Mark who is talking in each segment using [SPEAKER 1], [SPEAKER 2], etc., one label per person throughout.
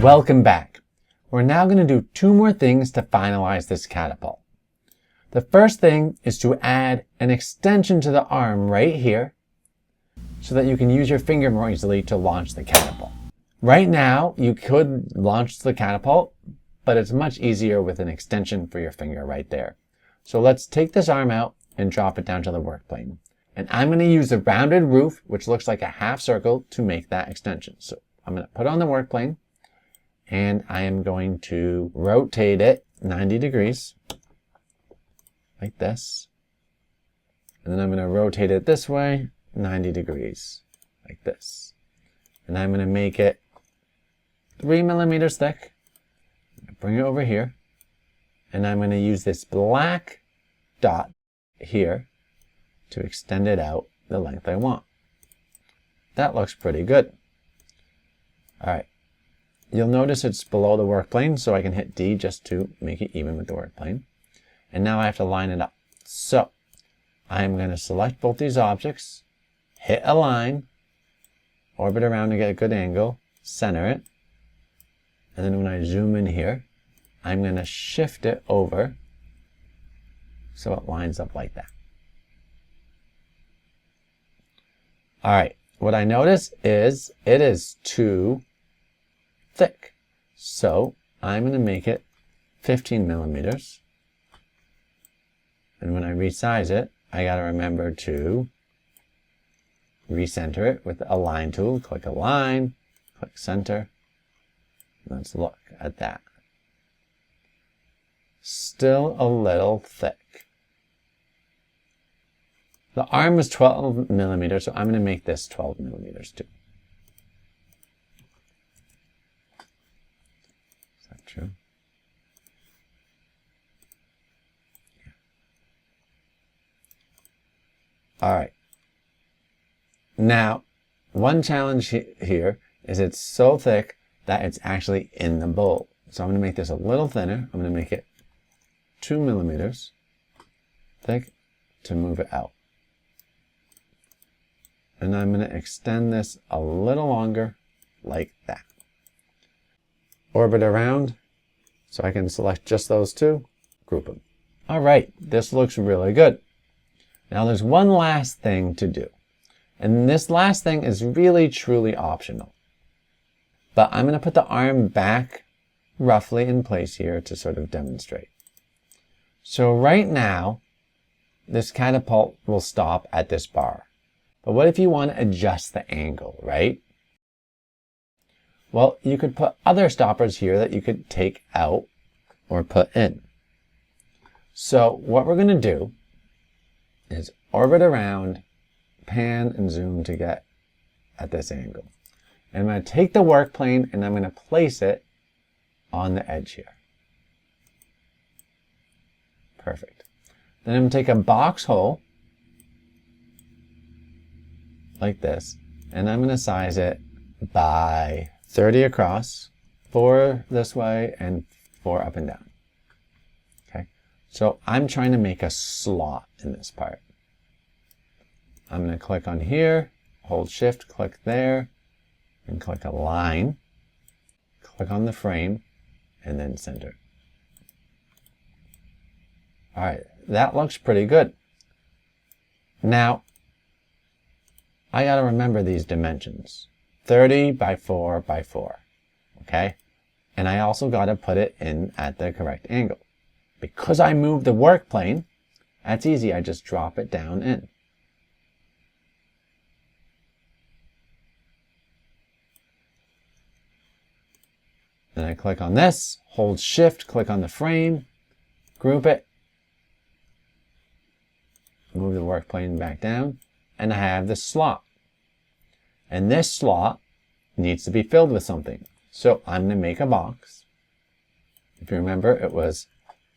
[SPEAKER 1] Welcome back. We're now going to do two more things to finalize this catapult. The first thing is to add an extension to the arm right here so that you can use your finger more easily to launch the catapult. Right now, you could launch the catapult, but it's much easier with an extension for your finger right there. So let's take this arm out and drop it down to the work plane. And I'm going to use the rounded roof, which looks like a half circle, to make that extension. So I'm going to put it on the work plane, and I am going to rotate it 90 degrees, like this. And then I'm going to rotate it this way, 90 degrees, like this. And I'm going to make it 3 millimeters thick. Bring it over here. And I'm going to use this black dot here to extend it out the length I want. That looks pretty good. All right. You'll notice it's below the work plane, so I can hit D just to make it even with the work plane. And now I have to line it up. So I'm going to select both these objects, hit align, orbit around to get a good angle, center it, and then when I zoom in here, I'm going to shift it over so it lines up like that. All right, what I notice is it is too thick. So I'm going to make it 15 millimeters. And when I resize it, I got to remember to recenter it with the align tool. Click align, click center. Let's look at that. Still a little thick. The arm is 12 millimeters, so I'm going to make this 12 millimeters too. Is that true? Yeah. All right. Now, one challenge here is it's so thick that it's actually in the bowl. So I'm going to make this a little thinner. I'm going to make it 2 millimeters thick to move it out. And I'm going to extend this a little longer like that. Orbit around so I can select just those two, group them. All right, this looks really good. Now there's one last thing to do. And this last thing is really truly optional. But I'm going to put the arm back roughly in place here to sort of demonstrate. So right now, this catapult will stop at this bar. But what if you want to adjust the angle, right? Well, you could put other stoppers here that you could take out or put in. So what we're going to do is orbit around, pan and zoom to get at this angle. And I'm going to take the work plane and I'm going to place it on the edge here. Perfect. Then I'm going to take a box hole like this, and I'm going to size it by 30 across, 4 this way, and 4 up and down. Okay, so I'm trying to make a slot in this part. I'm going to click on here, hold shift, click there, and click align, click on the frame, and then center. All right, that looks pretty good. Now, I got to remember these dimensions, 30 by 4 by 4, okay? And I also got to put it in at the correct angle. Because I moved the work plane, that's easy, I just drop it down in. Then I click on this, hold shift, click on the frame, group it, move the work plane back down, and I have this slot. And this slot needs to be filled with something. So I'm going to make a box. If you remember, it was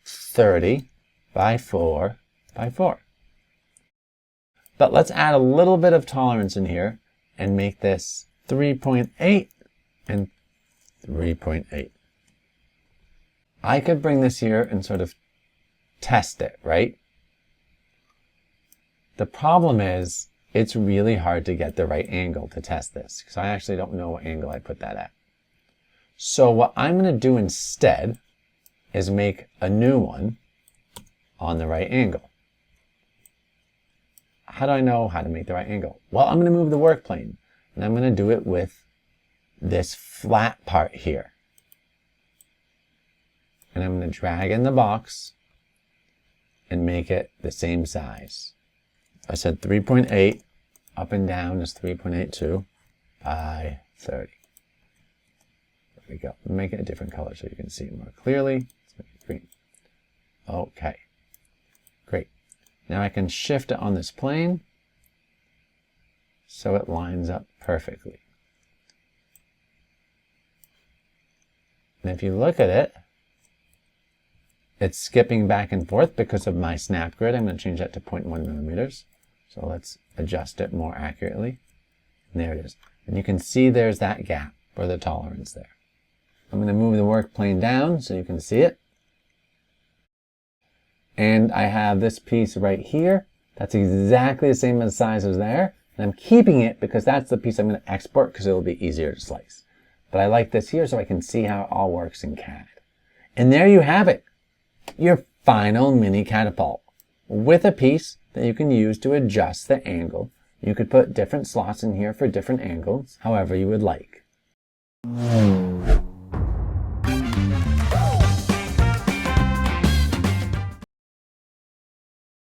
[SPEAKER 1] 30 by 4 by 4. But let's add a little bit of tolerance in here and make this 3.8 and 3.8. I could bring this here and sort of test it, right? The problem is it's really hard to get the right angle to test this because I actually don't know what angle I put that at. So what I'm going to do instead is make a new one on the right angle. How do I know how to make the right angle? Well, I'm going to move the work plane, and I'm going to do it with this flat part here. And I'm going to drag in the box and make it the same size. I said 3.8, up and down is 3.82 by 30. There we go. Make it a different color so you can see it more clearly. Let's make it green. Okay, great. Now I can shift it on this plane so it lines up perfectly. And if you look at it, it's skipping back and forth because of my snap grid. I'm going to change that to 0.1 millimeters. So let's adjust it more accurately. And there it is. And you can see there's that gap for the tolerance there. I'm going to move the work plane down so you can see it. And I have this piece right here. That's exactly the same size as there. And I'm keeping it because that's the piece I'm going to export because it'll be easier to slice. But I like this here so I can see how it all works in CAD. And there you have it. Your final mini catapult with a piece that you can use to adjust the angle. You could put different slots in here for different angles, however you would like.